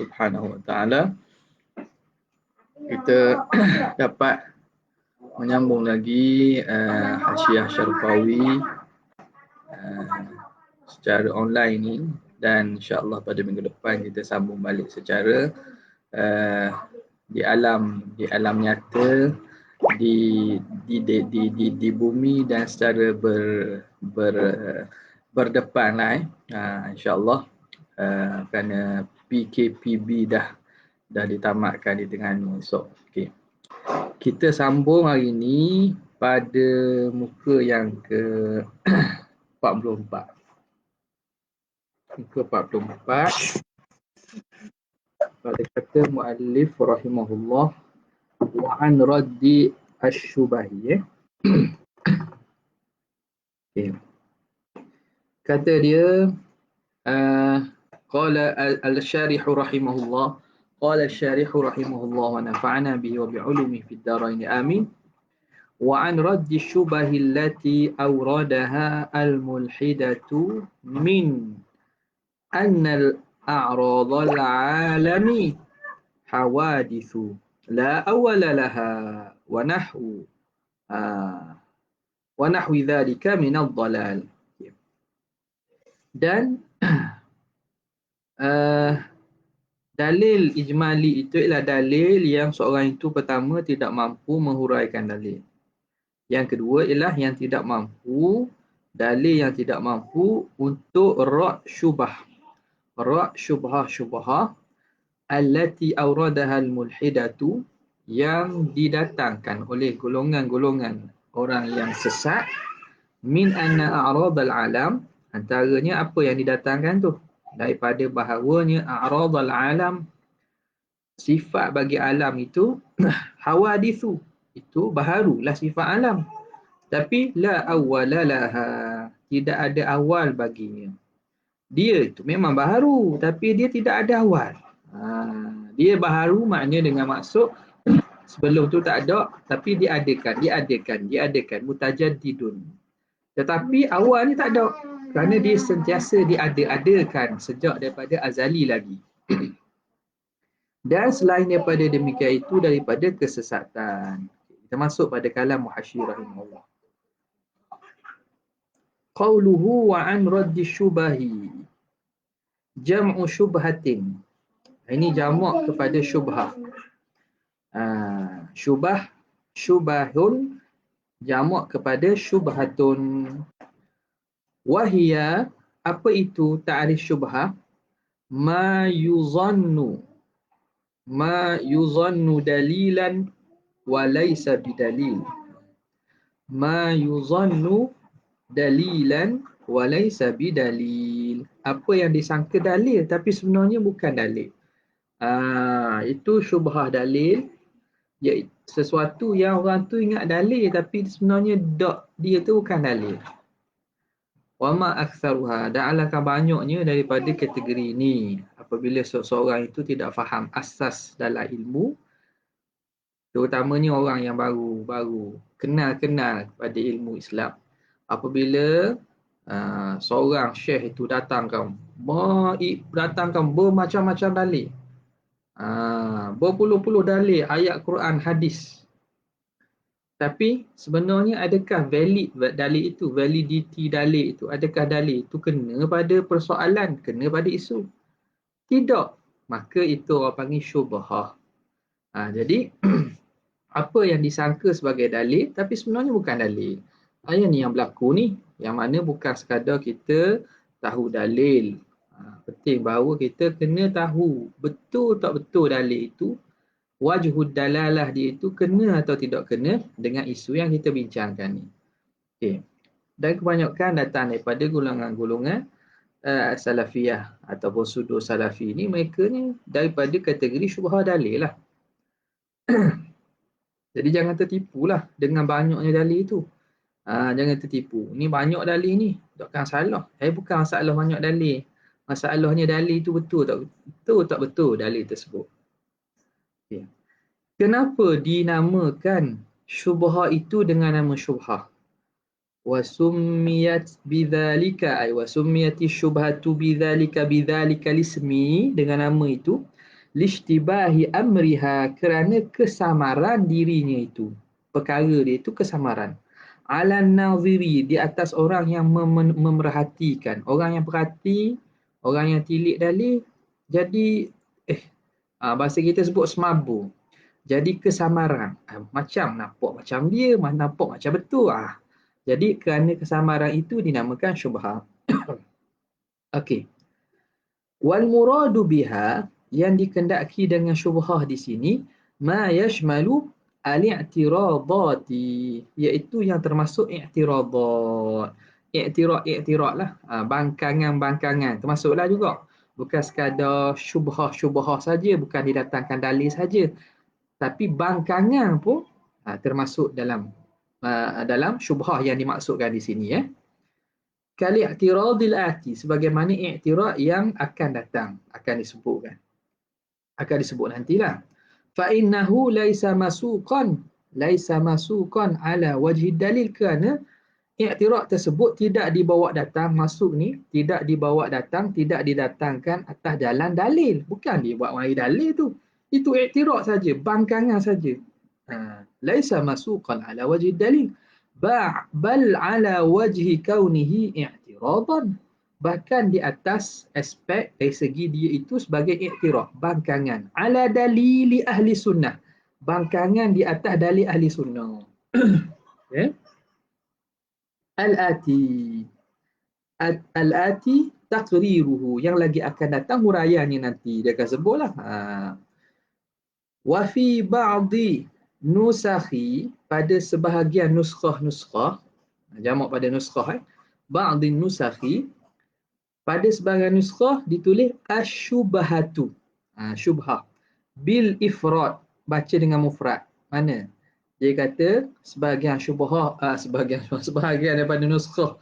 Subhanahu wa taala, kita dapat menyambung lagi Hasyiah Syarqawi secara online ni, dan insya-Allah pada minggu depan kita sambung balik secara di alam nyata, di bumi dan secara berdepan lah insya-Allah, kerana PKPB dah ditamatkan di Terengganu esok. Okey. Kita sambung hari ini pada muka yang ke 44. Muka 44. Pada kata muallif rahimahullah, wa an raddi asy-syubahi. Okay. Kata dia qala al-syarih rahimahullah, qala al-syarih rahimahullah wa nafa'ana bihi wa bi'ulumihi fid darain amin. Wa an raddi asy-syubahi allati awradaha al-mulhidatu min anna al-a'rad al-'alami hawadithu la awwala laha wa nahwi dhalika min ad-dhalal. Dan dalil ijmali itu ialah dalil yang seorang itu pertama tidak mampu menghuraikan dalil. Yang kedua ialah yang tidak mampu, dalil yang tidak mampu untuk rad syubhah. Rad syubhah allati awradaha al-mulhidatu, yang didatangkan oleh golongan-golongan orang yang sesat, min anna a'rad al-alam, antaranya apa yang didatangkan tu, daripada bahawanya a'rad al-alam, sifat bagi alam itu hawadithu, itu baharulah sifat alam, tapi la awwala laha, tidak ada awal baginya. Dia itu memang baharu tapi dia tidak ada awal. Dia baharu maknanya dengan maksud sebelum tu tak ada, tapi diadakan mutajaddidun. Tetapi awalnya tak ada, kerana dia sentiasa diada-adakan sejak daripada azali lagi. Dan selain daripada demikian itu, daripada kesesatan. Kita masuk pada kalam Muhashir rahimahullah. Qauluhu wa an raddi syubahi jam'u syubhatin. Ini jamak kepada syubhah. Syubahun jamak kepada syubhatun. Wahia, apa itu ta'rif syubhah? Ma yuzannu dalilan wa laysa bidalil. Ma yuzannu dalilan wa laysa bidalil. Apa yang disangka dalil tapi sebenarnya bukan dalil. Itu syubhah dalil, iaitu sesuatu yang orang tu ingat dalil tapi sebenarnya dia tu bukan dalil. Wa ma aktsaruha, dan alangkah banyaknya daripada kategori ini apabila seseorang itu tidak faham asas dalam ilmu, terutamanya orang yang baru kenal pada ilmu Islam. Apabila seorang syekh itu datangkan bermacam-macam dalil, berpuluh-puluh dalil ayat Quran, hadis, tapi sebenarnya adakah valid dalil itu, validity dalil itu, adakah dalil itu kena pada persoalan, kena pada isu? Tidak. Maka itu orang panggil syubhah. Jadi apa yang disangka sebagai dalil tapi sebenarnya bukan dalil. Yang ni yang berlaku ni, yang mana bukan sekadar kita tahu dalil. Penting bahawa kita kena tahu betul tak betul dalil itu, wajhud dalalah dia itu kena atau tidak kena dengan isu yang kita bincangkan ni. Okay. Dan kebanyakan datang daripada golongan-golongan salafiyah ataupun sudut salafi ni, mereka ni daripada kategori syubhah dalil lah. Jadi jangan tertipulah dengan banyaknya dalil itu. Jangan tertipu. Ni banyak dalil ni, takkan salah. Bukan masalah banyak dalil. Masalahnya dalil itu betul tak betul dalil tersebut. Okay. Kenapa dinamakan syubhah itu dengan nama syubhah? Wa summiyat bidzalika, ay wa summiyati syubhatu bidzalika ismi, dengan nama itu Lishtibahi amriha, kerana kesamaran dirinya itu. Perkara dia itu kesamaran. Ala naziri, di atas orang yang memerhatikan. Orang yang perhati, orang yang tilik dalil, jadi bahasa kita sebut semabur. Jadi kesamaran. Macam nampak macam dia, nampak macam betul. Jadi kerana kesamaran itu dinamakan syubhat. Okey. Wal muradu biha, yang dikendaki dengan syubhah di sini, ma yashmalu al-i'tiradati, iaitu yang termasuk i'tiradat. I'tirad lah, bangkangan-bangkangan termasuklah juga. Bukan sekadar syubhah-syubhah saja, bukan didatangkan dalil saja, tapi bangkangan pun termasuk dalam syubhah yang dimaksudkan di sini. Kali i'tiradil ati, sebagaimana i'tirad yang akan datang, akan disebut nantilah. Fa innahu laisa masuqan ala wajhi dalil, kerana i'tirad tersebut tidak dibawa datang, masuk ni tidak dibawa datang, tidak didatangkan atas jalan dalil, bukan dibuat mari dalil tu. Itu i'tirad saja, bangkangan saja. Laisa masuqan ala wajhi dalil, bal ala wajhi kaunihi i'tiradan, bahkan di atas aspek dari segi dia itu sebagai i'tirad, bangkangan. Ala dalili ahli sunnah, bangkangan di atas dalil ahli sunnah. Okay. Al-ati, al-ati taqriruhu, yang lagi akan datang huraiannya nanti dia akan sebutlah. Wa fi ba'di nusakhi, pada sebahagian nuskhah, jamak pada nuskhah, ba'di nusakhi, pada sebahagian nuskhah ditulis asyubhatu, syubhah, bil ifrad, baca dengan mufrad. Mana? Dia kata sebahagian syubhah, sebahagian daripada nuskhah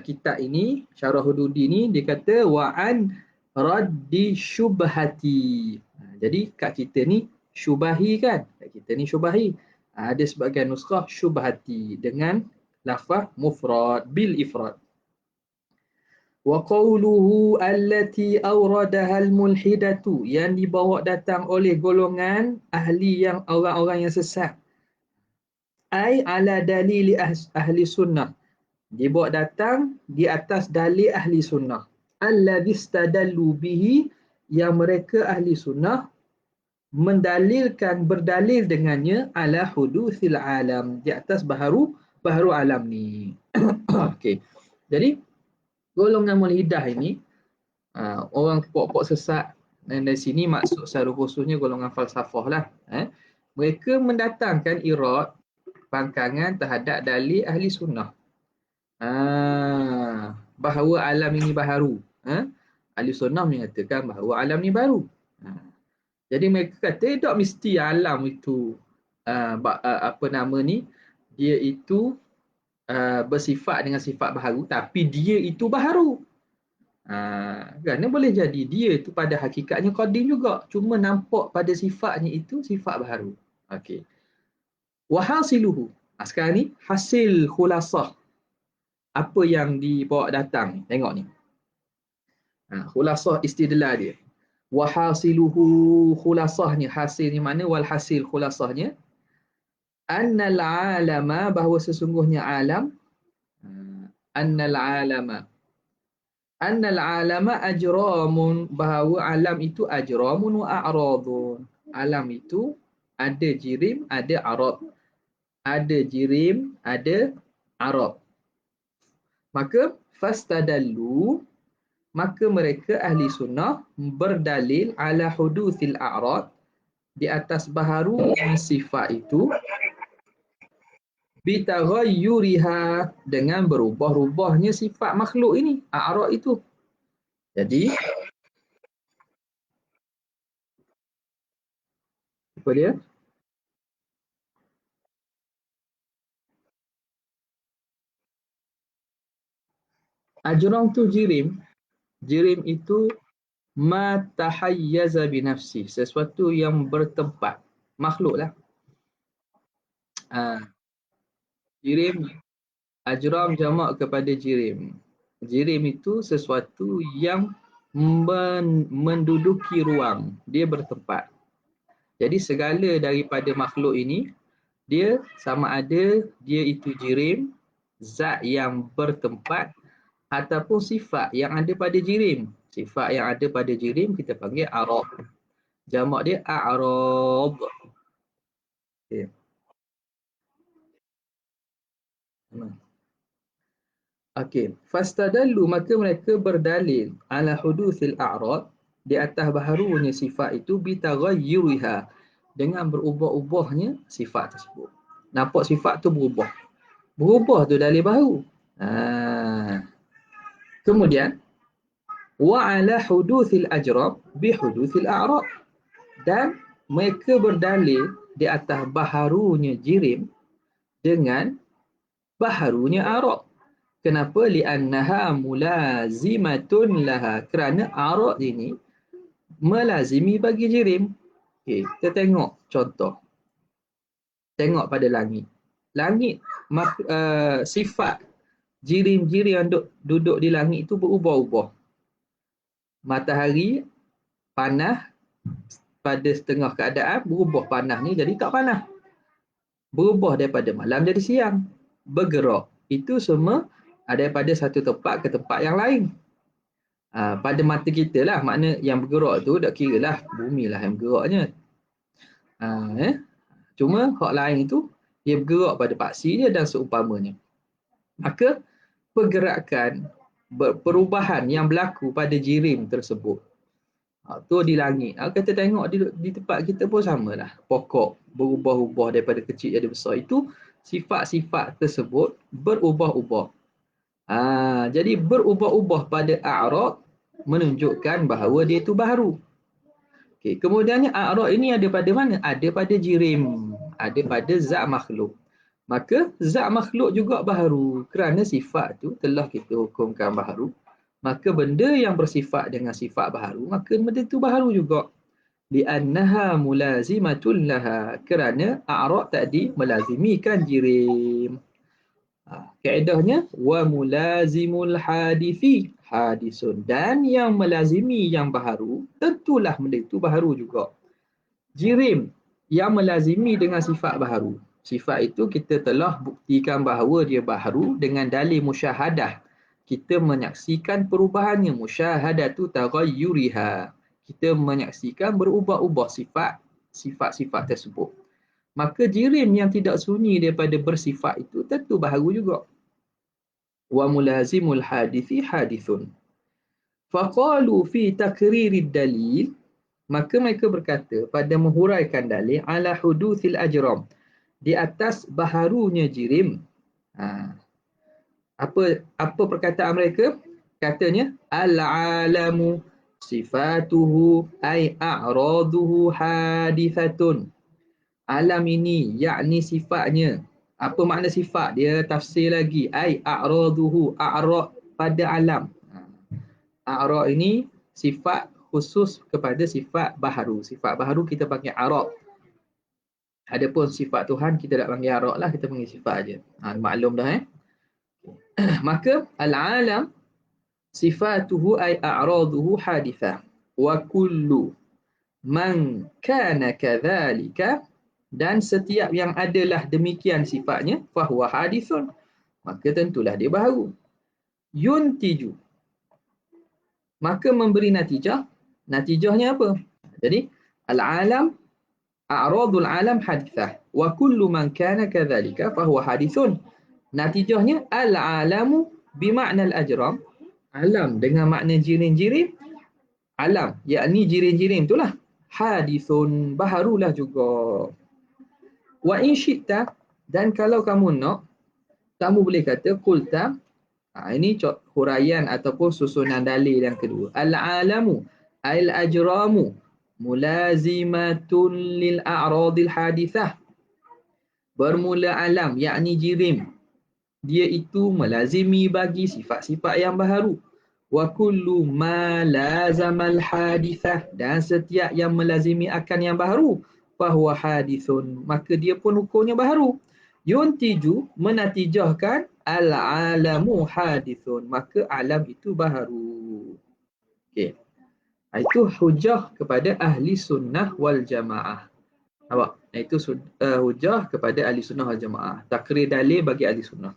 kitab ini, Syarah Hududi ni, dia kata wa an raddi syubhati. Jadi kat kita ni syubahi kan? Kat kita ni syubahi. Ada sebahagian nuskhah syubhati dengan lafaz mufrad bil ifrad. Wa qawluhu allati awradaha al-mulhidatu, yang dibawa datang oleh golongan ahli yang orang-orang yang sesat. Ai ala dalili ahli sunnah, dibawa datang di atas dalil ahli sunnah. Alladhi istadallu bihi, yang mereka ahli sunnah berdalil dengannya, ala hudusil alam, di atas baharu alam ni. Okey. Jadi golongan mulhidah ini orang pokok sesat, dan dari sini maksud secara khususnya golongan falsafah lah. Mereka mendatangkan irad, bangkangan terhadap dalil ahli sunnah. Bahawa alam ini baharu. Ahli sunnah menyatakan bahawa alam ini baru. Jadi mereka kata tak mesti alam itu dia itu bersifat dengan sifat baharu, tapi dia itu baharu. Kerana boleh jadi dia itu pada hakikatnya qadim juga, cuma nampak pada sifatnya itu sifat baharu. Okey. Wa hasiluhu. Sekarang ni hasil khulasah apa yang dibawa datang. Tengok ni. Khulasah istidlal dia. Wa hasiluhu, khulasahnya, hasil ni mana? Wal hasil, khulasahnya, annal alama, bahawa sesungguhnya alam, annal alama ajramun, bahawa alam itu ajramun wa a'radun. Alam itu ada jirim, ada arad. Ada jirim, ada arad. Maka fastadallu, maka mereka ahli sunnah berdalil ala huduthil a'rad, di atas baharunya sifat itu, bitaghayyuriha, dengan berubah-ubahnya sifat makhluk ini, a'rad itu. Jadi apa dia? Ajram tu jirim. Jirim itu ma tahayyaza binafsi, sesuatu yang bertempat, makhluk lah. Jirim, ajram jamak kepada jirim. Jirim itu sesuatu yang menduduki ruang, dia bertempat. Jadi segala daripada makhluk ini, dia sama ada dia itu jirim, zat yang bertempat, ataupun sifat yang ada pada jirim. Sifat yang ada pada jirim kita panggil a'rab. Jamak dia a'rab. Okay. Okey, fastadallu, maka mereka berdalil ala hudutsil a'rad, di atas baharunya sifat itu, bitaghayyuriha, dengan berubah-ubahnya sifat tersebut. Nampak sifat tu berubah. Berubah tu dalil baru. Kemudian wa ala hudutsil ajrab bi hudutsil a'rad, dan mereka berdalil di atas baharunya jirim dengan baharunya a'rad. Kenapa? Li'annaha mulazimatun laha. Kerana a'rad ini melazimi bagi jirim. Okay, kita tengok contoh. Tengok pada langit. Langit, sifat jirim-jirim yang duduk di langit itu berubah-ubah. Matahari panas pada setengah keadaan, berubah panas ni jadi tak panas. Berubah daripada malam jadi siang. Bergerak. Itu semua daripada satu tempat ke tempat yang lain. Pada mata kita lah, makna yang bergerak tu tak kira lah bumi lah yang bergeraknya. Cuma hak lain tu dia bergerak pada paksi dia dan seumpamanya. Maka pergerakan, perubahan yang berlaku pada jirim tersebut, tu di langit. Kita tengok di tempat kita pun samalah. Pokok berubah-ubah daripada kecil jadi besar. Itu sifat-sifat tersebut berubah-ubah. Jadi berubah-ubah pada a'rad menunjukkan bahawa dia itu baharu. Okay. Kemudiannya a'rad ini ada pada mana? Ada pada jirim, ada pada zat makhluk. Maka zat makhluk juga baharu. Kerana sifat tu telah kita hukumkan baharu, maka benda yang bersifat dengan sifat baharu, maka benda itu baharu juga. Li'annaha mulazimatun laha. Kerana a'rad tadi melazimikan jirim. Kaedahnya wa mulazimul hadithi hadisun, dan yang melazimi yang baharu tentulah benda itu baharu juga. Jirim yang melazimi dengan sifat baharu, sifat itu kita telah buktikan bahawa dia baharu dengan dalil musyahadah. Kita menyaksikan perubahannya, musyahadatu taghayyuriha. Kita menyaksikan berubah-ubah sifat-sifat tersebut. Maka jirim yang tidak sunyi daripada bersifat itu tentu baharu juga. Wa mulazimul hadithi hadithun. Faqalu fi takririd dalil, maka mereka berkata pada menghuraikan dalil ala hudutsil ajram, di atas baharunya jirim. Apa perkataan mereka? Katanya al-alamu sifatuhu ay a'raduhu hadithatun. Alam ini, yakni sifatnya. Apa makna sifat? Dia tafsir lagi. Ai a'raduhu, a'rad pada alam. A'rad ini sifat khusus kepada sifat baharu. Sifat baharu kita panggil a'rad. Adapun sifat Tuhan kita tak panggil a'rad lah, kita panggil sifat aja. Maklum dah Maka al-alam sifatuhu ay a'raduhu hadithah. Wa kullu man kana kadhalika, dan setiap yang adalah demikian sifatnya, fahuwa hadithun, maka tentulah dia baharu. Yuntiju, maka memberi natijah. Natijahnya apa? Jadi al-alam, a'radul alam hadithah, wa kullu man kana kadhalika fahuwa hadithun. Natijahnya al-alamu bimakna al-ajram, alam dengan makna jirim-jirim, alam yakni jirim-jirim itulah hadithun, baharulah juga. Wa in syi'ta, dan kalau kamu nak, kamu boleh kata qulta. Ini huraian ataupun susunan dalil yang kedua. Al-alamu al-ajramu mulazimatun lil a'radil hadithah. Bermula alam yakni jirim, dia itu melazimi bagi sifat-sifat yang baharu. Wa kullu ma lazamal hadithah, dan setiap yang melazimi akan yang baharu, fahuwa hadithun, maka dia pun hukumnya baharu. Yuntiju, menatijahkan al-alamu hadithun, maka alam itu baharu. Okey. Itu hujah kepada ahli sunnah wal jamaah. Nampak? Itu hujah kepada ahli sunnah wal jamaah. Takrir dalil bagi ahli sunnah.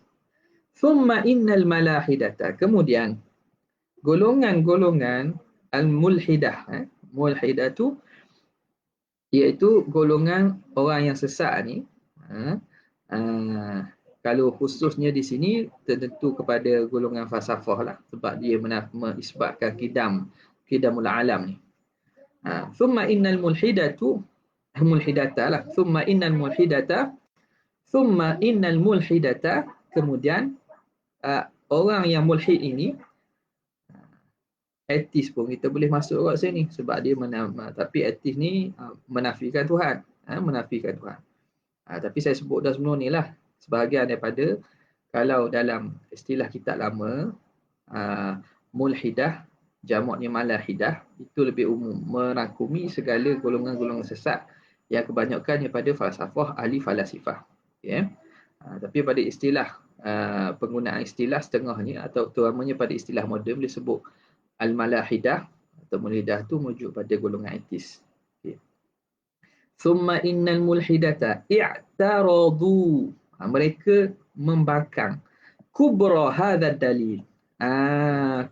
Thumma innal malahidata. Kemudian golongan-golongan al-mulhidah. Mulhidah tu iaitu golongan orang yang sesat ni. Kalau khususnya di sini tertentu kepada golongan falsafah lah, sebab dia mengisbatkan kidamul alam ni. Thumma innal mulhidatu mulhidata lah. Thumma innal mulhidata, kemudian orang yang mulhid ini, etis pun kita boleh masuk kat sini sebab dia tapi etis ni menafikan Tuhan, menafikan Tuhan. Tapi saya sebut dah sebelum ni lah, sebahagian daripada, kalau dalam istilah kitab lama, mulhidah jamaknya malahidah, itu lebih umum, merangkumi segala golongan-golongan sesat yang kebanyakan daripada falsafah, ahli falasifah. Okay. Tapi pada istilah penggunaan istilah setengah ni, atau terutamanya pada istilah moden, boleh sebut al-malahidah atau mulhidah tu merujuk pada golongan etis. Okay. Thumma innal mulhidata i'taradu. Mereka membangkang kubra hadzal dalil.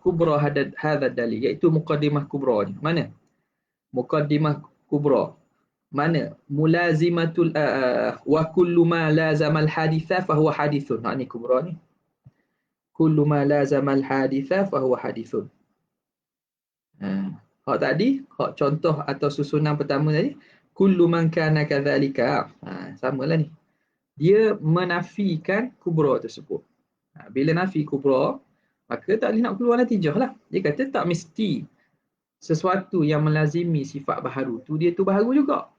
Kubra hadzal dalil, iaitu muqaddimah kubra ni. Mana? Muqaddimah kubra. Mana? Mulazimatul wa kullu ma lazamal haditha fa huwa hadithun. Ni kubra ni. Kullu ma lazamal haditha fa huwa hadithun. Hak tadi, hak contoh atau susunan pertama tadi, kullu man kana kadzalika. Samalah ni. Dia menafikan kubra tersebut. Bila nafi kubra, maka tak boleh nak keluar natijah lah. Dia kata tak mesti sesuatu yang melazimi sifat baharu tu, dia tu baharu juga.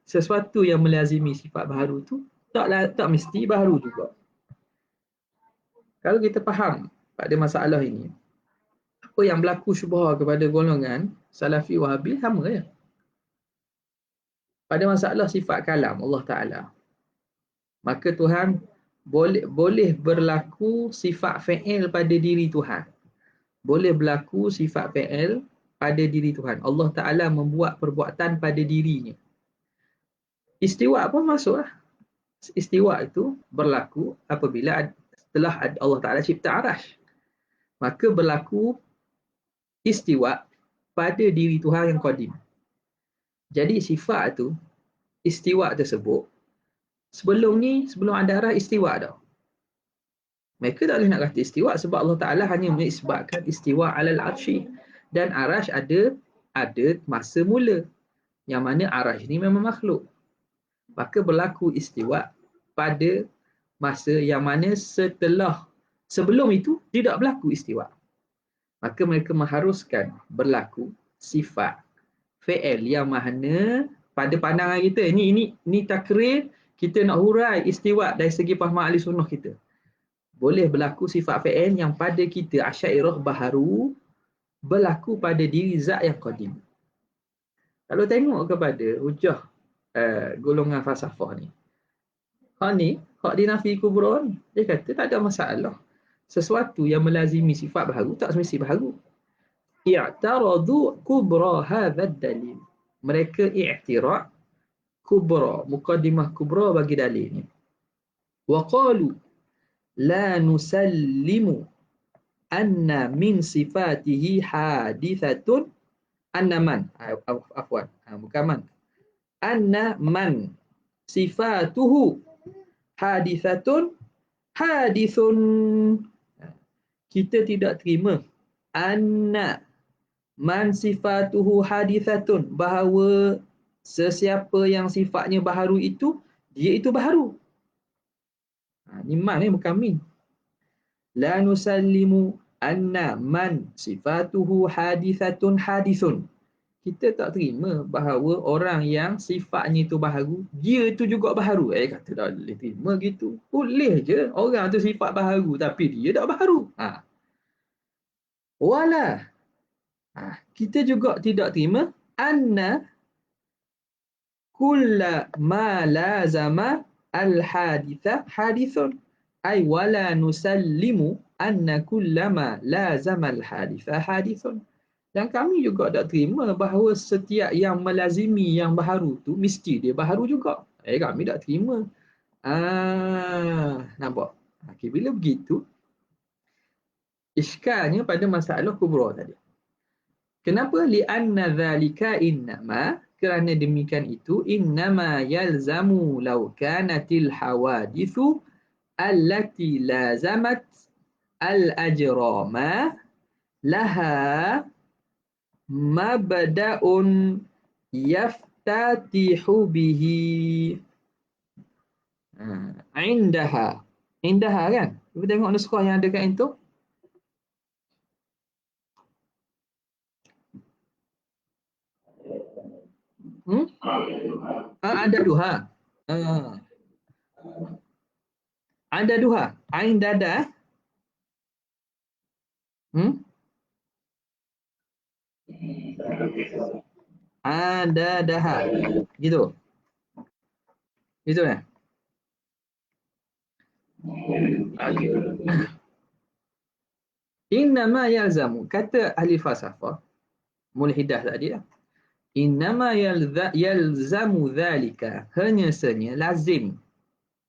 Sesuatu yang melazimi sifat baharu tu tak mesti baharu juga. Kalau kita faham pada masalah ini, apa yang berlaku syubhah kepada golongan Salafi Wahabi sama je. Pada masalah sifat kalam Allah Ta'ala, maka Tuhan boleh berlaku sifat fi'il pada diri Tuhan. Boleh berlaku sifat fi'il pada diri Tuhan. Allah Ta'ala membuat perbuatan pada dirinya. Istiwa pun masuklah. Istiwa itu berlaku apabila setelah Allah Ta'ala cipta arash. Maka berlaku istiwa pada diri Tuhan yang qadim. Jadi sifat tu, istiwa tersebut, sebelum ada arah istiwa dah. Mereka tak boleh nak kata istiwa sebab Allah Ta'ala hanya mengisbatkan istiwa alal arsy. Dan arash ada masa mula. Yang mana arash ni memang makhluk. Maka berlaku istiwa pada masa yang mana sebelum itu tidak berlaku istiwa. Maka mereka mengharuskan berlaku sifat fi'il yang mana pada pandangan kita, ini takrir, kita nak hurai istiwa dari segi faham ahli sunnah kita. Boleh berlaku sifat fi'il yang pada kita Asy'ariyah baharu berlaku pada diri zat yang qadim. Kalau tengok kepada hujah golongan falsafah ni, hak dinafi kubra ni, dia kata tak ada masalah. Sesuatu yang melazimi sifat baharu tak semesti baharu. I'taradu kubra hadzal dalil. Mereka i'tirad kubra, muqaddimah kubra bagi dalil ni. Wa qalu la nusallimu anna min sifatihi hadithatun anna man bukan man, anna man sifatuhu hadithatun hadithun. Kita tidak terima anna man sifatuhu hadithatun, bahawa sesiapa yang sifatnya baharu itu, dia itu baharu. Ni man bukan min. La nusallimu anna man sifatuhu hadithatun hadithun. Kita tak terima bahawa orang yang sifatnya itu baharu, dia itu juga baharu. Kata tak boleh terima gitu. Boleh je orang tu sifat baharu tapi dia tak baharu. Wala. Kita juga tidak terima anna kulla ma lazama al-haditha hadithun. Ay wala nusallimu anna kulla ma lazama al-haditha hadithun. Dan kami juga tak terima bahawa setiap yang melazimi yang baharu tu mesti dia baharu juga. Kami tak terima. Nampak? Okay, bila begitu, iskalnya pada masalah kubra tadi. Kenapa? Li'anna dhalika innama, kerana demikian itu, innama yalzamu law kanatil hawadithu allati lazamat al-ajrama laha mabda'un yaftatihu bihi indaha. Indaha kan? Kita tengok nuskah yang ada kat itu. Ada duha. Ada duha. Ain dada. Ada daha. Gitu. Gitu ya. Innama yalzamu. Kata ahli falsafah. Mulhidah tadi lah. Innama yalzamu dhalika. Hanya sahaja lazim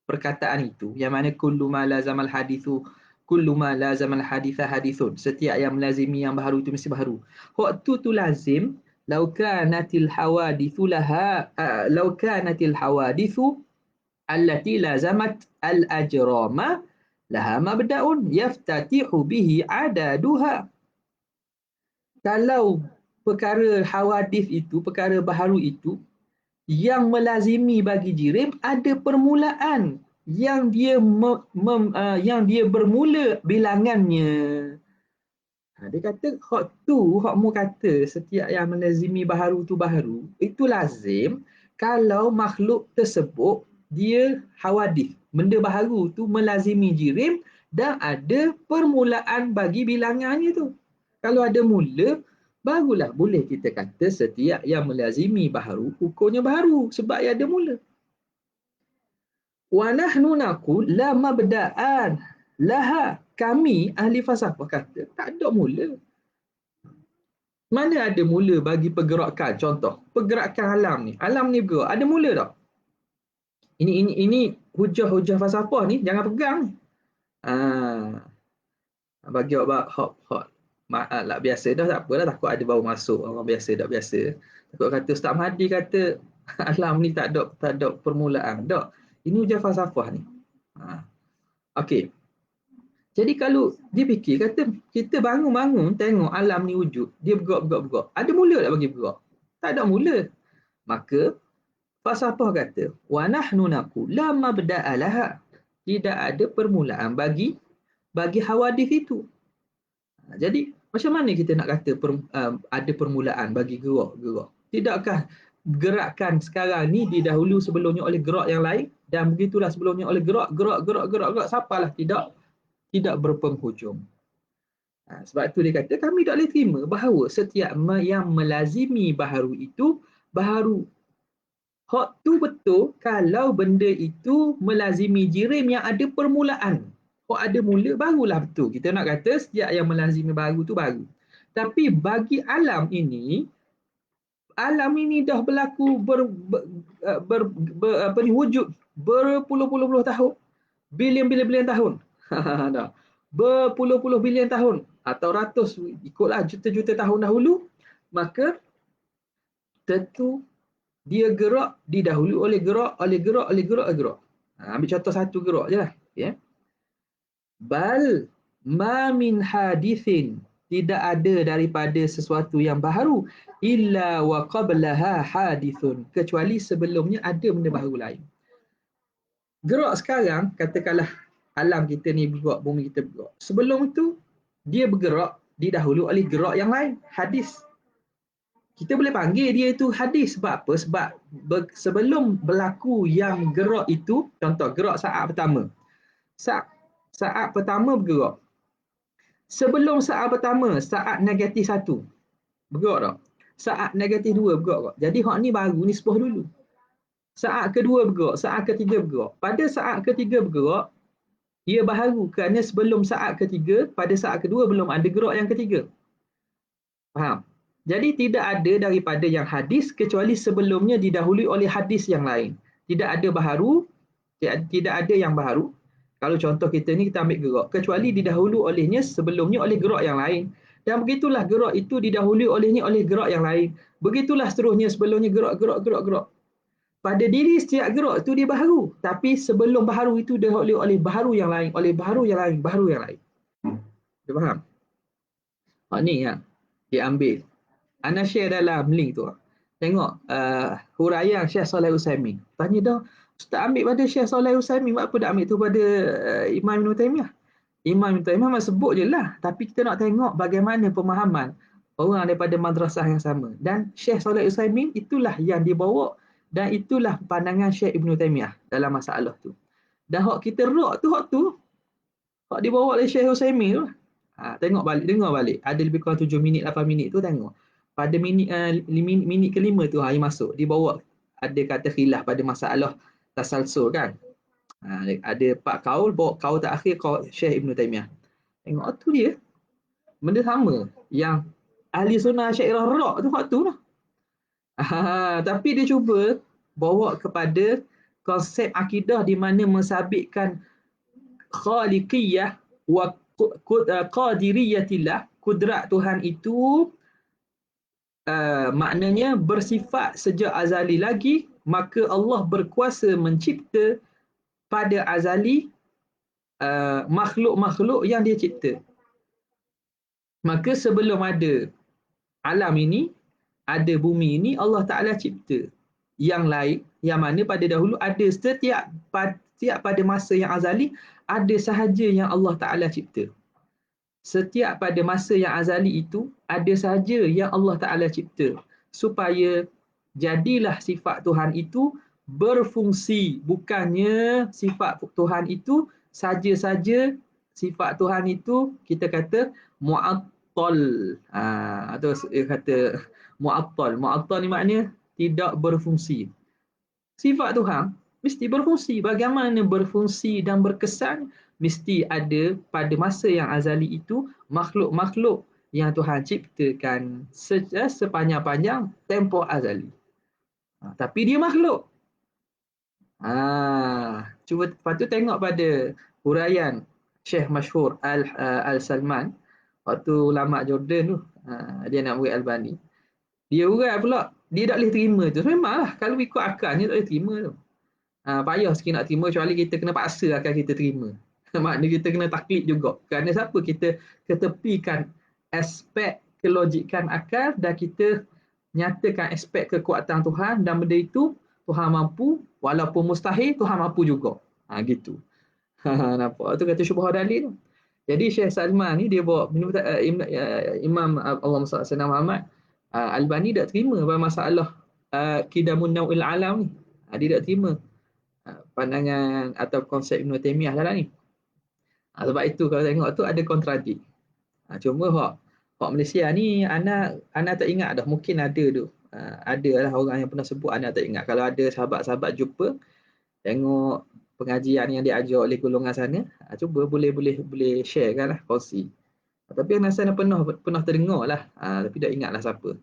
perkataan itu. Yang mana kullu ma lazamal hadithu. Kullu ma lazamal haditha hadithun. Setiap yang melazimi yang baharu itu mesti baharu. Waktu tu lazim. Lau kanatil hawadithu laha. Lau kanatil hawadithu allati lazamat al-ajrama laha mabda'un yaftatihu bihi adaduha. Kalau perkara hawadith itu, perkara baharu itu yang melazimi bagi jirim ada permulaan yang dia yang dia bermula bilangannya. Dia kata hak tu, hak mu kata setiap yang melazimi baharu tu baharu, itu lazim kalau makhluk tersebut dia hawadith, benda baharu tu melazimi jirim dan ada permulaan bagi bilangannya tu. Kalau ada mula, barulah boleh kita kata setiap yang melazimi baharu, hukumnya baharu sebab ia ada mula. Wa nahnu naqul la mabda'an laha. Kami ahli falsafah kata tak ada mula. Mana ada mula bagi pergerakan? Contoh, pergerakan alam ni. Alam ni bergerak, ada mula tak? Ini hujah-hujah falsafah ni jangan pegang ni. Bagi hot lah biasa dah, tak apalah, takut ada baru masuk orang biasa tak biasa. Takut kata Ustaz Mahdi kata alam ni tak ada permulaan. Tak. Ini hujah falsafah ni. Okey. Jadi kalau dia fikir, kata kita bangun-bangun tengok alam ni wujud, dia bergerak. Ada mula tak bagi bergerak? Tak ada mula. Maka falsafah kata, wa nahnu naqul la mabda'a laha. Tidak ada permulaan bagi hawadith itu. Jadi macam mana kita nak kata ada permulaan bagi gerak? Tidakkah gerakan sekarang ni didahulu sebelumnya oleh gerak yang lain, dan begitulah sebelumnya oleh gerak sapalah tidak berpenghujung. Sebab itu dia kata kami tak boleh terima bahawa setiap yang melazimi baharu itu baharu. Hak tu betul kalau benda itu melazimi jirim yang ada permulaan. Hak ada mula barulah betul. Kita nak kata setiap yang melazimi baharu tu baru. Tapi bagi alam ini dah berlaku wujud berpuluh-puluh tahun. Bilion-bilion tahun. Dah. Berpuluh-puluh bilion tahun atau ratus, ikutlah juta-juta tahun dahulu, maka tentu dia gerak didahului oleh gerak. Ambil contoh satu gerak je lah. Okay. Bal ma min hadithin, tidak ada daripada sesuatu yang baharu illa wa qablaha hadithun, kecuali sebelumnya ada benda baharu lain. Gerak sekarang, katakanlah alam kita ni bergerak, bumi kita bergerak. Sebelum itu, dia bergerak didahului oleh gerak yang lain, hadis. Kita boleh panggil dia itu hadis. Sebab apa? Sebab sebelum berlaku yang gerak itu, contoh gerak saat pertama. Saat pertama bergerak. Sebelum saat pertama, saat negatif 1, bergerak tak? Saat negatif 2 bergerak tak? Jadi hak ni baru, ni sepuh dulu. Saat kedua bergerak, saat ketiga bergerak. Pada saat ketiga bergerak, ia baharu kerana sebelum saat ketiga, pada saat kedua belum ada gerak yang ketiga. Faham? Jadi tidak ada daripada yang hadis kecuali sebelumnya didahului oleh hadis yang lain. Tidak ada baharu, tidak ada yang baharu. Kalau contoh kita ni kita ambil gerak, kecuali didahului olehnya sebelumnya oleh gerak yang lain. Dan begitulah gerak itu didahului olehnya oleh gerak yang lain. Begitulah seterusnya sebelumnya gerak. Pada diri setiap gerak itu dia baharu. Tapi sebelum baharu itu didahului oleh baharu yang lain, oleh baharu yang lain, baharu yang lain. Dia faham? Ni yang diambil. Ana share dalam link tu. Tengok huraian Syekh Saleh Utsaimin. Tanya dah, Ustaz ambil pada Syekh Saleh Utsaimin, buat apa dah ambil tu pada Imam Ibn Taimiyah? Imam Ibn Taimiyah memang sebut je lah. Tapi kita nak tengok bagaimana pemahaman orang daripada madrasah yang sama. Dan Syekh Saleh Utsaimin itulah yang dibawa dan itulah pandangan Syekh Ibn Taimiyah dalam masalah tu. Dan hak kita rak tu, hak dibawa oleh Syekh Utsaimin tu. Tengok balik, dengar balik. Ada lebih kurang 7 minit, 8 minit tu tengok. Pada minit kelima tu yang masuk, dibawa ada kata khilaf pada masalah tasalsul kan. Ada 4 kaul, bawa kaul terakhir kaul Syekh Ibn Taimiyah. Tengok tu dia. Benda sama yang ahli sunnah Syairah rak tu hak tu lah. Tapi dia cuba bawa kepada konsep akidah di mana mensabitkan khaliqiyah wa qadiriyatillah, kudrat Tuhan itu maknanya bersifat sejak azali lagi, maka Allah berkuasa mencipta pada azali makhluk-makhluk yang dia cipta. Maka sebelum ada alam ini, ada bumi ini, Allah Ta'ala cipta yang lain, yang mana pada dahulu ada setiap pada masa yang azali, ada sahaja yang Allah Ta'ala cipta. Setiap pada masa yang azali itu, ada sahaja yang Allah Ta'ala cipta. Supaya jadilah sifat Tuhan itu berfungsi. Bukannya sifat Tuhan itu saja-saja sifat Tuhan itu kita kata mu'attal. Atau kata mu'attal. Mu'attal ni maknanya tidak berfungsi. Sifat Tuhan mesti berfungsi. Bagaimana berfungsi dan berkesan? Mesti ada pada masa yang azali itu makhluk-makhluk yang Tuhan ciptakan sepanjang-panjang tempoh azali. Tapi dia makhluk. Cuba lepas tu tengok pada huraian Syekh Masyhur Al-Salman waktu ulama Jordan tu, dia nak buat Albani. Dia urai pula, dia tak boleh terima tu. Memanglah kalau ikut akalnya tak boleh terima tu. Payah sikit nak terima, kecuali kita kena paksa akal kita terima. Maknanya kita kena taklid juga. Kerana siapa kita ketepikan aspek kelogikan akal dan kita nyatakan aspek kekuatan Tuhan, dan benda itu Tuhan mampu, walaupun mustahil Tuhan mampu juga. Gitu. Nampak tu kata syubhah dalil tu. Jadi Syekh Salman ni dia bawa Imam Allahumma salli ala sayyidina Muhammad Albani tak terima pada masalah Qidamun Naw'il Alam ni. Dia tak terima pandangan atau konsep Ibn Taimiyah dalam ni. Sebab itu kalau tengok tu ada kontradik. Cuma hak Malaysia ni ana tak ingat dah, mungkin ada tu. Ada lah orang yang pernah sebut, ana tak ingat. Kalau ada sahabat-sahabat jumpa tengok pengajian yang diajar oleh golongan sana, cuba boleh share kan lah, kongsi. Tapi ana rasa pernah terdengar lah, tapi tak ingatlah siapa.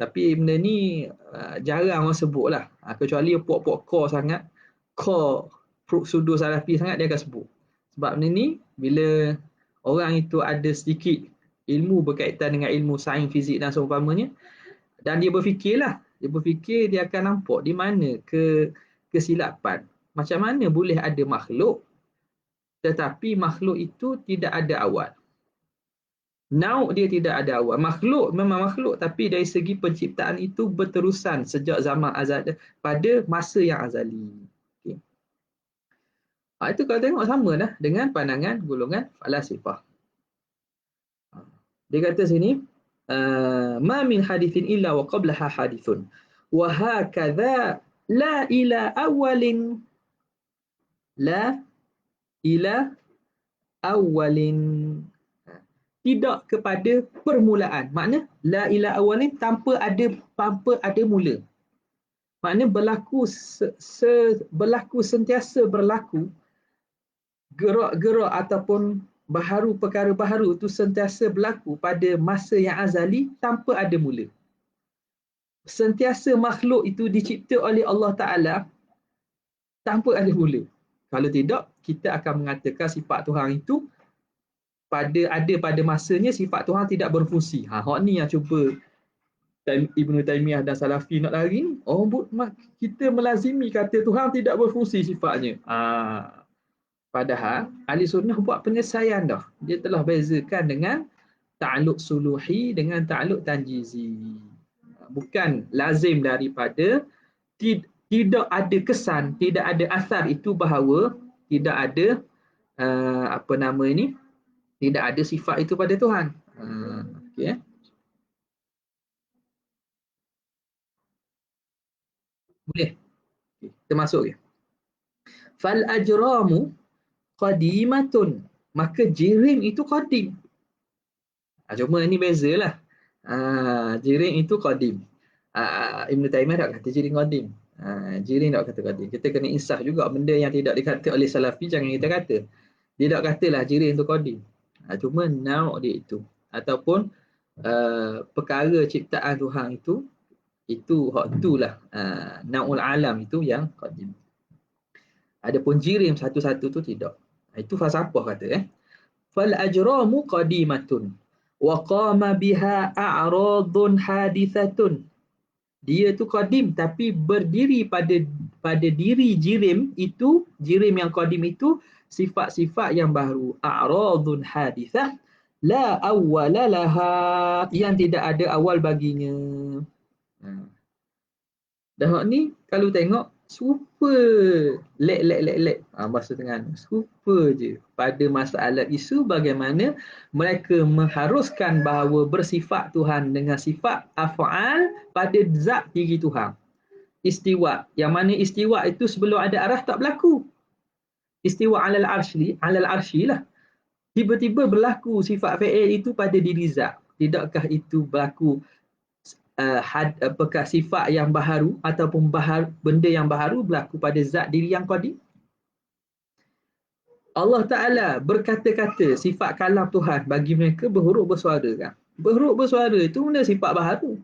Tapi benda ni jarang orang sebut lah, kecuali puak-puak core sangat, core sudur salafi sangat, dia akan sebut. Sebab benda ni bila orang itu ada sedikit ilmu berkaitan dengan ilmu sains, fizik dan seumpamanya, dan dia berfikir, dia akan nampak di mana kesilapan. Macam mana boleh ada makhluk tetapi makhluk itu tidak ada awal. Nau' dia tidak ada awal. Makhluk memang makhluk, tapi dari segi penciptaan itu berterusan sejak zaman azali pada masa yang azali. Okay. Itu kalau tengok sama dah dengan pandangan golongan falasifah. Dia kata sini, ma min hadithin illa wa qablaha hadithun wa hakadha la ila awalin tidak kepada permulaan. Makna la ila awalin tanpa ada mula. Makna berlaku sentiasa berlaku gerak-gerak ataupun baharu, perkara baharu itu sentiasa berlaku pada masa yang azali tanpa ada mula. Sentiasa makhluk itu dicipta oleh Allah Ta'ala tanpa ada mula. Kalau tidak, kita akan mengatakan sifat Tuhan itu ada pada masanya, sifat Tuhan tidak berfungsi. Hak ni yang cuba Ibnu Taimiyah dan Salafi nak lari ni. Oh, kita melazimi kata Tuhan tidak berfungsi sifatnya. Padahal ahli sunnah buat penyelesaian dah. Dia telah bezakan dengan ta'alluq suluhi dengan ta'alluq tanjizi. Bukan lazim daripada tidak ada kesan, tidak ada asar itu bahawa tidak ada tidak ada sifat itu pada Tuhan. Okey. Boleh. Okay. Kita masuk ya. Fal ajramu qadimatun. Maka jirim itu qadim. Cuma ini bezalah. Jirim itu qadim. Ibn Taimiyah tak kata jirim qadim. Jirim tak kata qadim. Kita kena insaf juga benda yang tidak dikata oleh Salafi jangan kita kata. Dia tak katalah jirim itu qadim. Cuma nauk dia itu. Ataupun perkara ciptaan Tuhan itu hak itulah naul alam itu yang qadim. Adapun jirim satu-satu tu tidak. Itu falsafah kata fal ajramu qadimatun wa qama biha a'radun hadithatun. Dia tu qadim tapi berdiri pada diri jirim itu, jirim yang qadim itu sifat-sifat yang baru. A'radun hadithah la awwala laha, yang tidak ada awal baginya. Dan hak ni kalau tengok serupa lek bahasa Terengganu, serupa je pada masalah isu bagaimana mereka mengharuskan bahawa bersifat Tuhan dengan sifat af'al pada zat diri Tuhan. Istiwa, yang mana istiwa itu sebelum ada arah tak berlaku. Istiwa alal arsy lah. Tiba-tiba berlaku sifat fa'il itu pada diri zat. Tidakkah itu berlaku apakah sifat yang baharu ataupun benda yang baharu berlaku pada zat diri yang qadim? Allah Ta'ala berkata-kata, sifat kalam Tuhan bagi mereka berhuruf bersuara kan. Berhuruf bersuara itu benda sifat baharu.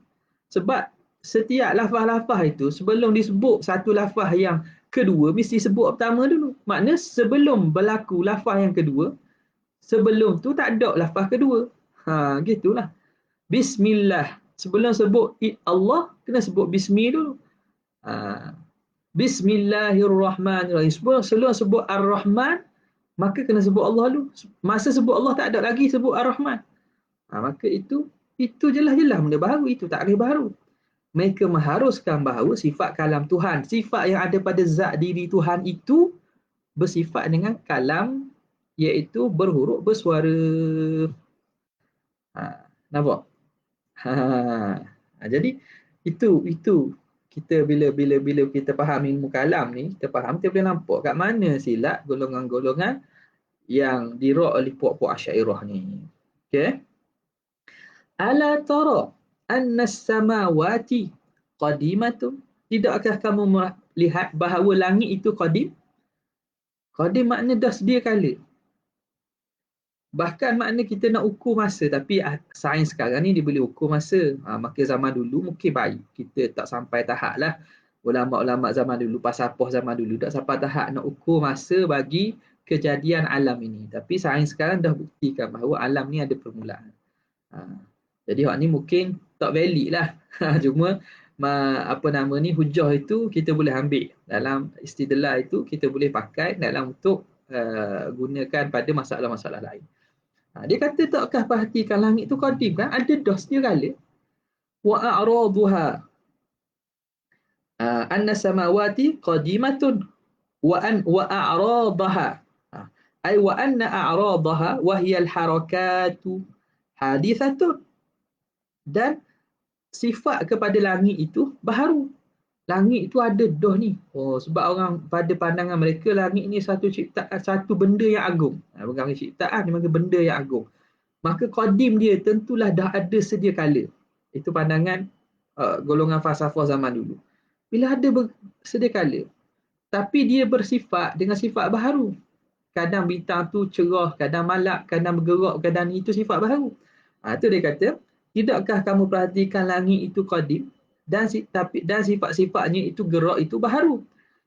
Sebab setiap lafaz-lafaz itu sebelum disebut satu lafaz yang kedua mesti sebut pertama dulu. Maknanya sebelum berlaku lafaz yang kedua, sebelum tu tak ada lafaz kedua. Gitulah. Bismillah. Sebelum sebut Allah, kena sebut Bismi dulu. Bismillahirrahmanirrahim. Sebelum sebut Ar-Rahman, maka kena sebut Allah dulu. Masa sebut Allah tak ada lagi sebut Ar-Rahman. Maka itu jelas-jelas benda baru. Itu takrif baru. Mereka mengharuskan bahawa sifat kalam Tuhan, sifat yang ada pada zat diri Tuhan itu bersifat dengan kalam, iaitu berhuruf bersuara. Nampak? Jadi itu kita bila kita faham ilmu kalam ni, kita boleh nampak kat mana silap golongan-golongan yang dirok oleh puak-puak Asy'ariyah ni. Okey. Ala tara anna as-samawati qadimatun. Tidakkah kamu melihat bahawa langit itu qadim? Qadim makna dah sedia kala. Bahkan makna kita nak ukur masa, tapi sains sekarang ni dia boleh ukur masa. Maka zaman dulu mungkin baik. Kita tak sampai tahap lah. Ulama-ulama zaman dulu, pasapah zaman dulu tak sampai tahap nak ukur masa bagi kejadian alam ini. Tapi sains sekarang dah buktikan bahawa alam ni ada permulaan. Jadi hak ni mungkin tak valid lah. Cuma hujah itu kita boleh ambil. Dalam istidlal itu kita boleh pakai dalam untuk gunakan pada masalah-masalah lain. Dia kata takkah perhatikan langit tu qadim kan? Ada dah sedia kala. Wa a'raduha anna samawati qadimatun wa a'radaha. Ay wa anna a'radaha wa hiya al-harakatu hadithatun. Dan sifat kepada langit itu baharu. Langit itu ada dah ni. Sebab orang pada pandangan mereka langit ni satu ciptaan, satu benda yang agung. Bukan ciptaan, memang benda yang agung. Maka qadim dia tentulah dah ada sedia kala. Itu pandangan golongan falsafah zaman dulu. Bila ada sedia kala, tapi dia bersifat dengan sifat baharu. kadang bintang tu cerah, kadang malap, kadang bergerak, kadang itu sifat baharu. Tu dia kata, tidakkah kamu perhatikan langit itu qadim dan sifat-sifatnya itu gerak itu baharu.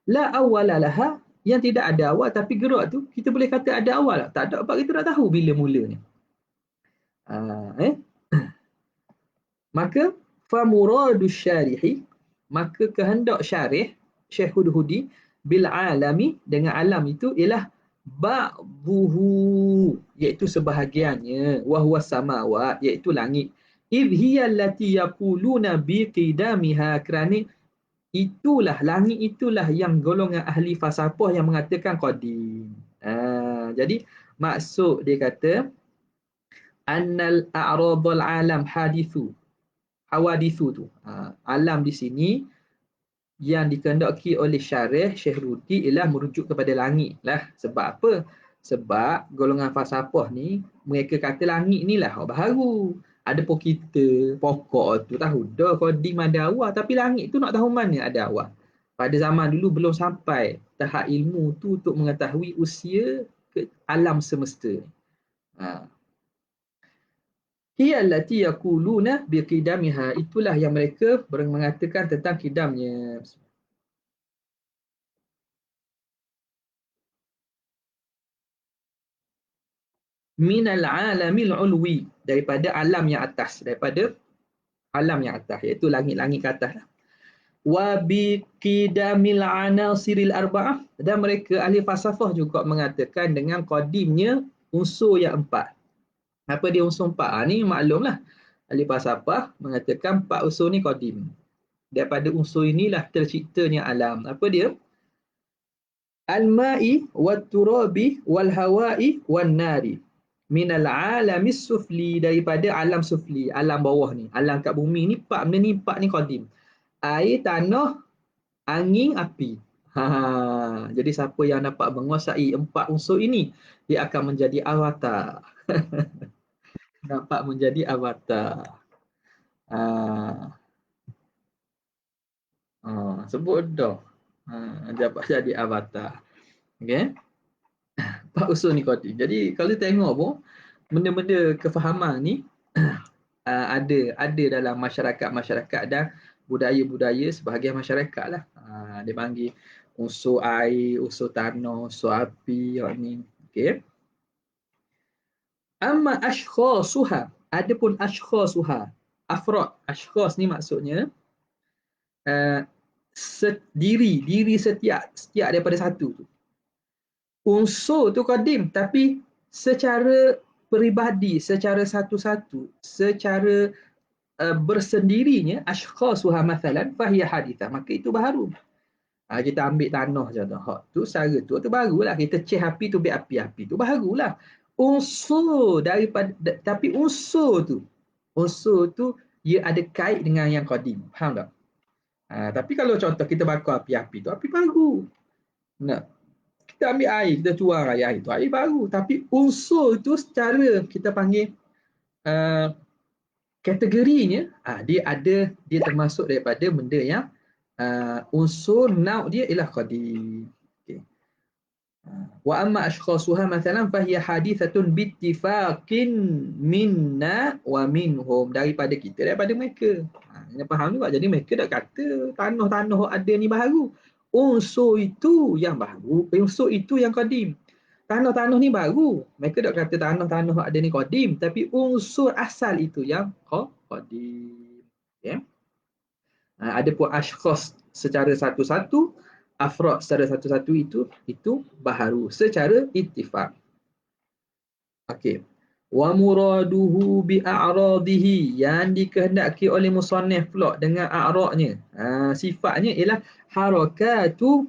La awwalalaha, yang tidak ada awal tapi gerak tu kita boleh kata ada awal. Tak ada, sebab kita tak tahu bila mulanya. Maka famuradu syarihi, maka kehendak syarih Syekh Hudhudi bil alami, dengan alam itu ialah ba'dhuhu, iaitu sebahagiannya, wa huwa samawat, iaitu langit. Idh hiya allati yaquluna biqidamiha, kerana itulah langit, itulah yang golongan ahli falsafah yang mengatakan qadim. Jadi maksud dia kata annal a'radul alam hadithu, hawadithu tu. Alam di sini yang dikehendaki oleh syarih Syekh Ruti ialah merujuk kepada langit lah. Sebab apa? Sebab golongan falsafah ni mereka kata langit ni lah baharu. Ada pun kita pokok tu tahu dah qadim ada awal, tapi langit tu nak tahu mana ada awal. Pada zaman dulu belum sampai tahap ilmu tu untuk mengetahui usia alam semesta. Hiya allati yaquluna biqidamiha, itulah yang mereka mengatakan tentang kidamnya. Minal alamil ulwi, daripada alam yang atas, daripada alam yang atas, iaitu langit-langit ke atas. Wa biqidamil anasiril arba'ah, dan mereka ahli falsafah juga mengatakan dengan qadimnya unsur yang empat. Apa dia unsur empat? Ni maklumlah. Ahli falsafah mengatakan empat unsur ni qadim. Daripada unsur inilah terciptanya alam. Apa dia? Al-ma'i wat-turabi wal-hawa'i wan-nari. Minal alamis sufli, daripada alam sufli, alam bawah ni, alam kat bumi ni, empat benda ni, empat ni qadim. Air, tanah, angin, api. Jadi siapa yang dapat menguasai empat unsur ini, dia akan menjadi avatar. Dapat menjadi avatar. Sebut dah. Dapat jadi avatar. Okay. Empat unsur ni qadim. Jadi kalau tengok pun, benda-benda kefahaman ni ada dalam masyarakat dan budaya-budaya sebahagian masyarakat lah. Dia panggil unsur air, unsur tanah, unsur api, ni. Okay. Amma ashkhasuha, adapun ashkhasuha, afrad, ashkhas ni maksudnya diri setiap daripada satu tu. Unsur tu qadim, tapi secara peribadi, secara satu-satu, secara bersendirinya, ashkhasuha mathalan fahiya hadithah, maka itu baharu. Kita ambil tanah je dah. Hak tu secara tu barulah. Kita cek api tu, api tu barulah. Unsur daripada, tapi unsur tu ia ada kait dengan yang qadim. Faham tak? Tapi kalau contoh kita bakar api tu, api baru. Nah, kita ambil air, kita tuang air tu, air baru. Tapi unsur tu secara kita panggil kategorinya, dia termasuk daripada benda yang unsur nauk dia ialah qadim. Okay. Wa amma ashkhasuha mathalan fahiya hadithatun bittifaqin minna wa minhum, daripada kita, daripada mereka. Yang faham juga. Jadi mereka dah kata tanah-tanah ada ni baru. Unsur itu yang baru, unsur itu yang qadim. Tanah-tanah ni baru. Mereka dah kata tanah-tanah ada ni qadim, tapi unsur asal itu yang qadim. Okay. Adapun ashkhas secara satu-satu, afrad secara satu-satu itu baharu secara ittifaq. Okey. Wa muraduhu bi a'radihi, yang dikehendaki oleh musannif pula dengan a'radnya. Sifatnya ialah harakatu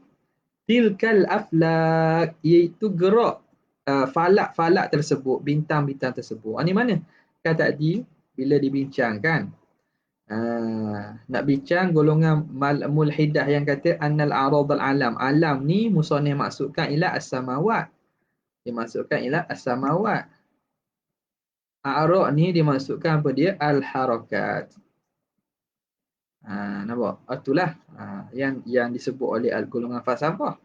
tilkal aflak, iaitu gerak falak-falak tersebut, bintang-bintang tersebut. Ini mana? Kan tadi bila dibincangkan nak bincang golongan mulhidah yang kata annal a'radul alam ni musannif maksudkan ialah as-samawat. Dia maksudkan ialah as-samawat. A'rad ni dimaksudkan apa dia? Al-harakat. Nampak? Itulah yang disebut oleh golongan falsafah.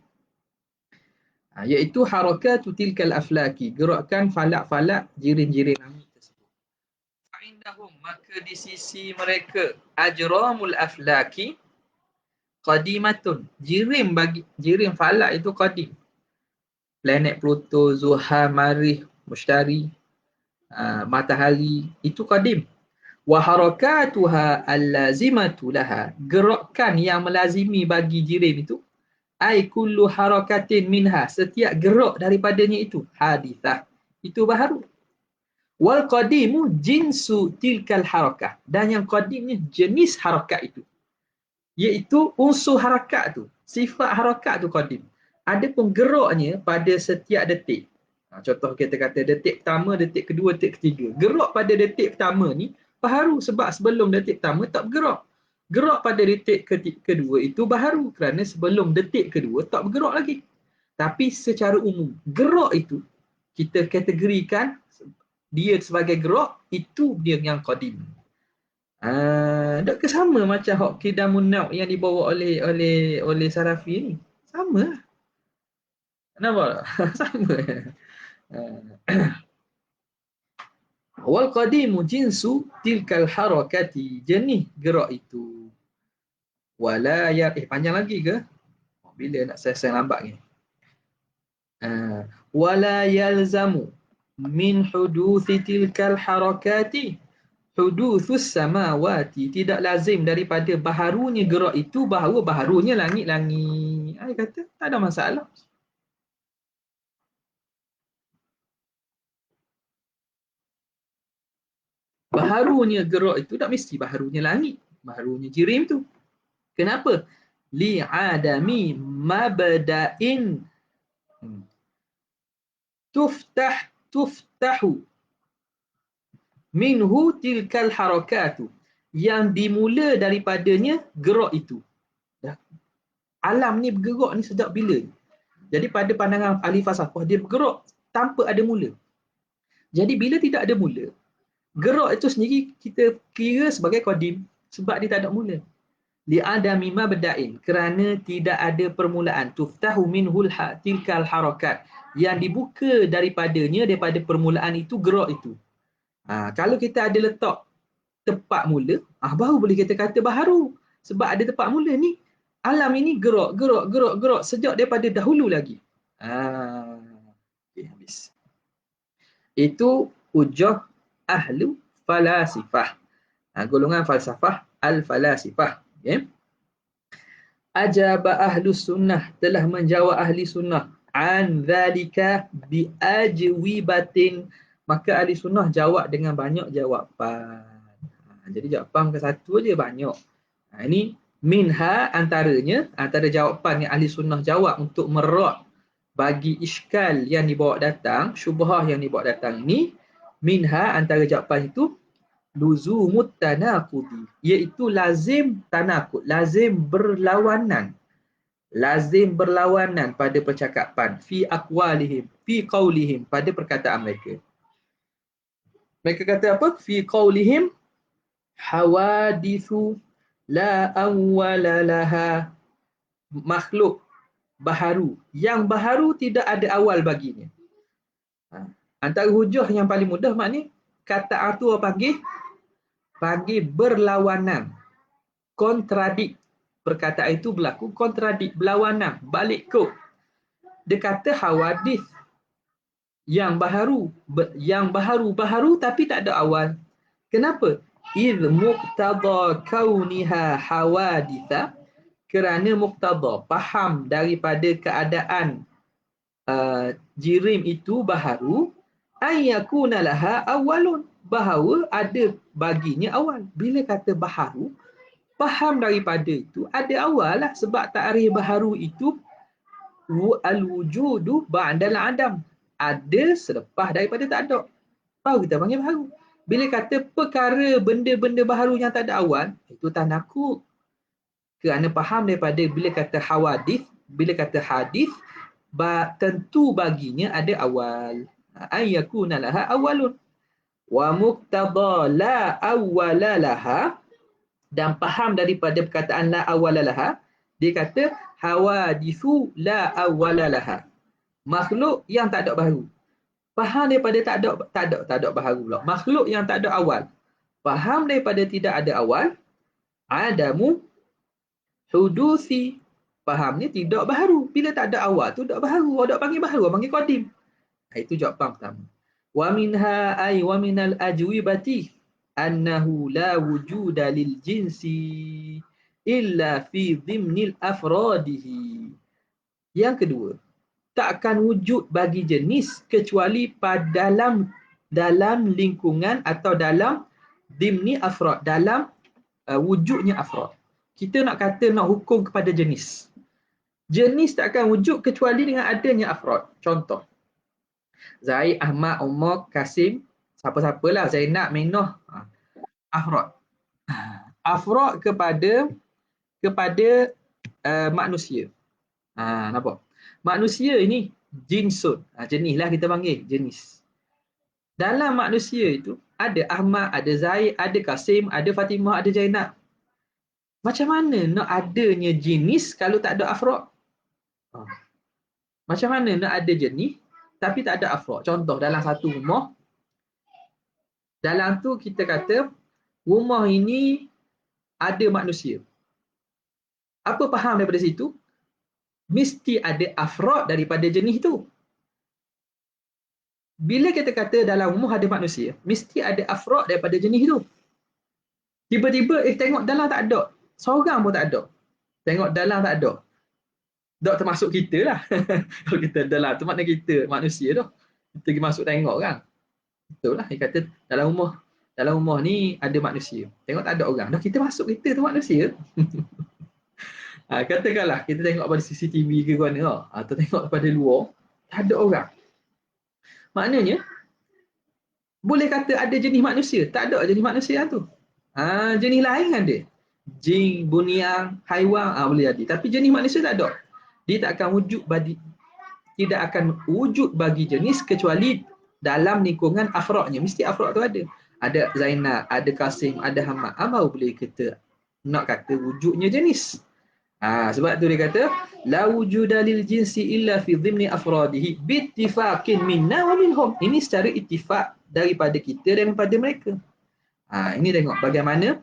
Iaitu harakatu tilkal aflaki, gerakan falak-falak jirin-jirin langit tersebut. Fa'indahum, maka di sisi mereka, ajramul aflaki qadimatun, jirim falak itu qadim. Planet Pluto, Zuhal, Marikh, Mushtari, matahari itu qadim. Wa harakatuha allazimatu laha, gerakan yang melazimi bagi jirim itu, ai kullu harakatin minha, setiap gerak daripadanya itu, hadithah, itu baharu. Wal qadimu jinsu tilkal harakah, dan yang qadimnya jenis harakat itu, iaitu unsur harakat tu, sifat harakat tu qadim. Adapun geraknya pada setiap detik. Contoh kita kata detik pertama, detik kedua, detik ketiga. Gerak pada detik pertama ni baharu, sebab sebelum detik pertama tak bergerak. Gerak pada detik kedua itu baharu kerana sebelum detik kedua tak bergerak lagi. Tapi secara umum, gerak itu kita kategorikan dia sebagai gerak, itu dia yang qadim. Tak sama macam hak kidamun nauk yang dibawa oleh Sarafi ni. Sama. Nampak? Sama. Wal qadimu jinsu tilkal harakati, jenis gerak itu. Wala panjang lagi ke? Bila nak selesai lambat ni? Wala yalzamu min huduthi tilkal harakati hudutsus samawati, tidak lazim daripada baharunya gerak itu bahawa baharunya langit-langit. Dia kata tak ada masalah. Baharunya gerak itu tak mesti baharunya langit, baharunya jirim tu. Kenapa? Li'adami mabda'in tuftahu minhu tilkal harakatu, yang dimula daripadanya gerak itu. Alam ni bergerak ni sejak bila? Jadi pada pandangan ahli falsafah, dia bergerak tanpa ada mula. Jadi bila tidak ada mula, gerak itu sendiri kita kira sebagai qadim sebab dia tak ada mula. Li'adami mabda'in, kerana tidak ada permulaan, tuftahu minhul tilkal harakat, yang dibuka daripadanya, daripada permulaan itu gerak itu. Kalau kita ada letak tempat mula, baru boleh kita kata baharu. Sebab ada tempat mula ni, alam ini gerak sejak daripada dahulu lagi. Okay, habis. Itu hujah ahlu falasifah. Golongan falsafah al-falasifah. Okay. Ajaba ahlus sunnah, telah menjawab ahli sunnah, an dhalika bi ajwibatin, maka ahli sunnah jawab dengan banyak jawapan. Jadi jawapan bukan satu aja, banyak. Ini minha, antara jawapan yang ahli sunnah jawab untuk merak bagi iskal yang dibawa datang, syubhah yang dibawa datang ini, minha, antara jawapan itu, luzumut tanaqudi, iaitu lazim tanaqud, lazim berlawanan pada percakapan, fi aqwalihim, fi qaulihim, pada perkataan mereka. Mereka kata apa? Fi qaulihim hawadithu la awwala laha, makhluk baharu, yang baharu tidak ada awal baginya. Antara hujah yang paling mudah maknanya kata tu panggil berlawanan, kontradik. Perkataan itu berlaku kontradik, berlawanan, balik kod. Dia kata hawadith, yang baharu tapi tak ada awal. Kenapa? Idh muqtada kauniha hawaditha, kerana muqtada, faham daripada keadaan jirim itu baharu, ayyakuna laha awalun, bahawa ada baginya awal. Bila kata baharu, faham daripada itu ada awal lah, sebab ta'rif baharu itu al-wujudu ba'dal adam, ada selepas daripada tak ada, baru kita panggil baharu. Bila kata perkara benda-benda baharu yang tak ada awal, itu tanakut. Kerana faham daripada bila kata hawadith, bila kata hadith, tentu baginya ada awal. Ayyakuna laha awalun. Wa muqtada la awwala laha, dan faham daripada perkataan la awwala laha, dia kata hawadithu la awwala laha, Makhluk yang tak ada baharu. Faham daripada tak ada baharu pula. Makhluk yang tak ada awal. Faham daripada tidak ada awal. Adamu hudusi. Fahamnya tidak baharu. Bila tak ada awal tu tak baharu. Orang tak panggil baharu, orang panggil qadim. Itu jawapan pertama. Wa minha ay wa minal ajwibati annahu la wujuda lil jinsi illa fi dhimnil afradihi. Yang kedua, tak akan wujud bagi jenis kecuali pada dalam lingkungan atau dalam dimni afrad, dalam wujudnya afrad. Kita nak kata nak hukum kepada jenis. Jenis tak akan wujud kecuali dengan adanya afrad. Contoh, Zaid, Ahmad, Umar, Kasim, siapa-siapalah, Zainab, Minah, afrad. Afrad kepada manusia. Nampak? Manusia ini jinsun. Jenis lah kita panggil, jenis. Dalam manusia itu ada Ahmad, ada Zaid, ada Kasim, ada Fatimah, ada Zainab. Macam mana nak adanya jenis kalau tak ada afrad? Macam mana nak ada jenis tapi tak ada afrad? Contoh, dalam satu rumah, dalam tu kita kata rumah ini ada manusia. Apa faham daripada situ? Mesti ada afrad daripada jenis tu. Bila kita kata dalam rumah ada manusia, mesti ada afrad daripada jenis tu. Tiba-tiba tengok dalam tak ada. Seorang pun tak ada. Tengok dalam tak ada. Tak termasuk kita lah. Kalau kita dalam tu makna kita manusia tu. Kita pergi masuk tengok kan. Betul lah. Dia kata dalam rumah ni ada manusia. Tengok tak ada orang. Dah kita masuk kita tu manusia. Katakanlah kita tengok pada CCTV ke mana atau tengok pada luar, tak ada orang. Maknanya boleh kata ada jenis manusia, tak ada jenis manusia tu. Jenis lain ada. Jin, buniang, haiwan boleh jadi. Tapi jenis manusia tak ada. Dia tak akan wujud bagi jenis kecuali dalam lingkungan afradnya. Mesti afrad tu ada. Ada Zainab, ada Kasim, ada Hamad. Baru boleh kita nak kata wujudnya jenis. Sebab tu dia kata la wujuda lil jinsi illa fi dhimni afradihi bittifaqin minna wa minhum. Ini secara ittifaq daripada kita dan daripada mereka. Ini tengok bagaimana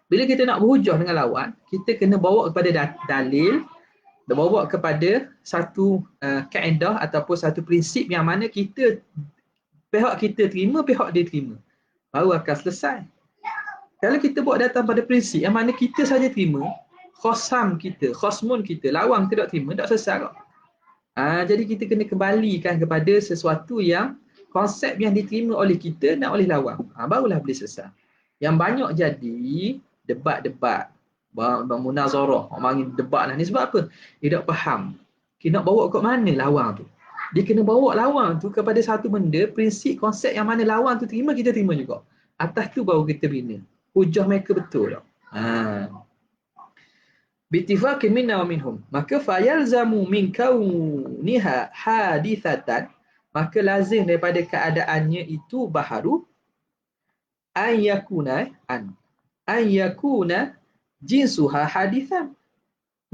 bila kita nak berhujah dengan lawan, kita kena bawa kepada dalil, bawa kepada satu kaedah ataupun satu prinsip yang mana pihak kita terima, pihak dia terima. Baru akan selesai. Kalau kita bawa datang pada prinsip yang mana kita saja terima, khosmun kita, lawan kita tak terima, tak selesai kok. Jadi kita kena kembalikan kepada sesuatu yang konsep yang diterima oleh kita dan oleh lawan. Barulah boleh selesai. Yang banyak jadi debat-debat, munazarah, orang debat lah ni sebab apa? Dia tak faham. Kita nak bawa ke mana lawan tu? Dia kena bawa lawan tu kepada satu benda, prinsip, konsep yang mana lawan tu terima, kita terima juga. Atas tu baru kita bina. Hujah mereka betul tak? Bittifaqin minna wa minhum. Maka fayalzamu min kauniha hadithatan, maka lazim daripada keadaannya itu baharu an yakuna jinsuha hadithan.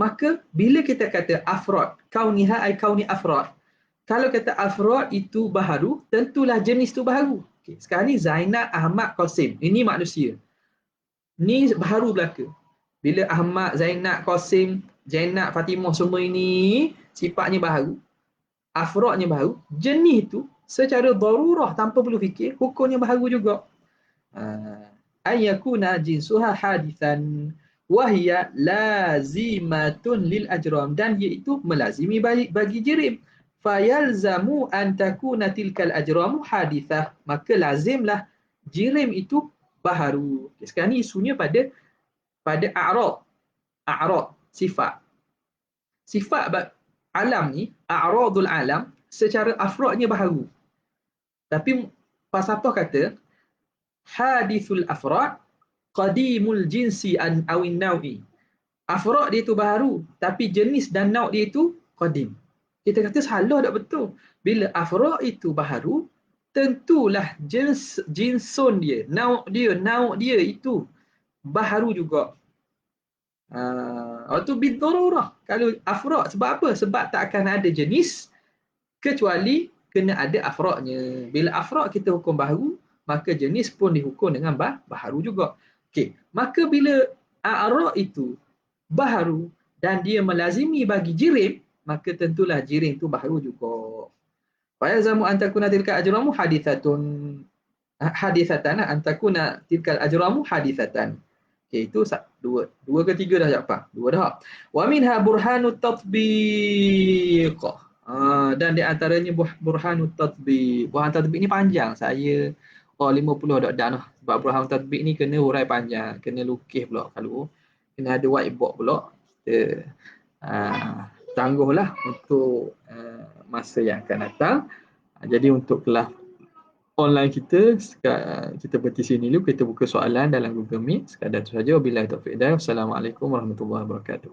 Maka bila kita kata afrad, kauniha ay kauni afrad. Kalau kata afrad itu baharu, tentulah jenis itu baharu. Sekarang ni Zainab, Ahmad, Qasim. Ini manusia. Ni baharu belaka. Bila Ahmad, Zainab, Qasim, Zainab, Fatimah semua ini sifatnya baharu, afradnya baharu, jenis itu secara darurah tanpa perlu fikir, hukumnya baharu juga. Ayyakuna jinsuha hadithan wahya lazimatun lil ajram, dan iaitu melazimi bagi jirim. Fayalzamu an takuna tilkal ajramu hadithah, maka lazimlah jirim itu baharu. Sekarang ni isunya pada a'rad, sifat alam ni, a'radul alam secara afradnya baharu. Tapi falsafah kata hadithul afrad qadimul jinsi an awin nawi. Afrad dia tu baharu, tapi jenis dan nauk dia itu qadim. Kita kata salah tak betul. Bila afrad itu baharu, tentulah jinsun dia, nauk dia itu baharu juga. Itu bidarurah. Kalau afrad, sebab apa? Sebab tak akan ada jenis kecuali kena ada afraknya. Bila afrak kita hukum baharu, maka jenis pun dihukum dengan baharu juga. Okey, maka bila a'ra' itu baharu dan dia melazimi bagi jirim, maka tentulah jirim tu baharu juga. Fa yalzamu an takuna tilka ajramu hadithatan antakuna tilkal ajramu hadithatan. Okay, itu dua ke tiga dah apa? Dua dah. Wa minha burhanut tatbiq. Dan di antaranya burhanut tatbiq. Burhan tatbiq ni panjang. Saya 50 dah noh. Sebab burhan tatbiq ni kena hurai panjang, kena lukis pula kalau. Kena ada whiteboard pula. Kita tangguhlah untuk masa yang akan datang. Jadi untuk kelas online kita berhenti sini dulu. Kita buka soalan dalam Google Meet. Sekadar itu saja. Wabillahi taufiq hidayah. Wassalamualaikum warahmatullahi wabarakatuh.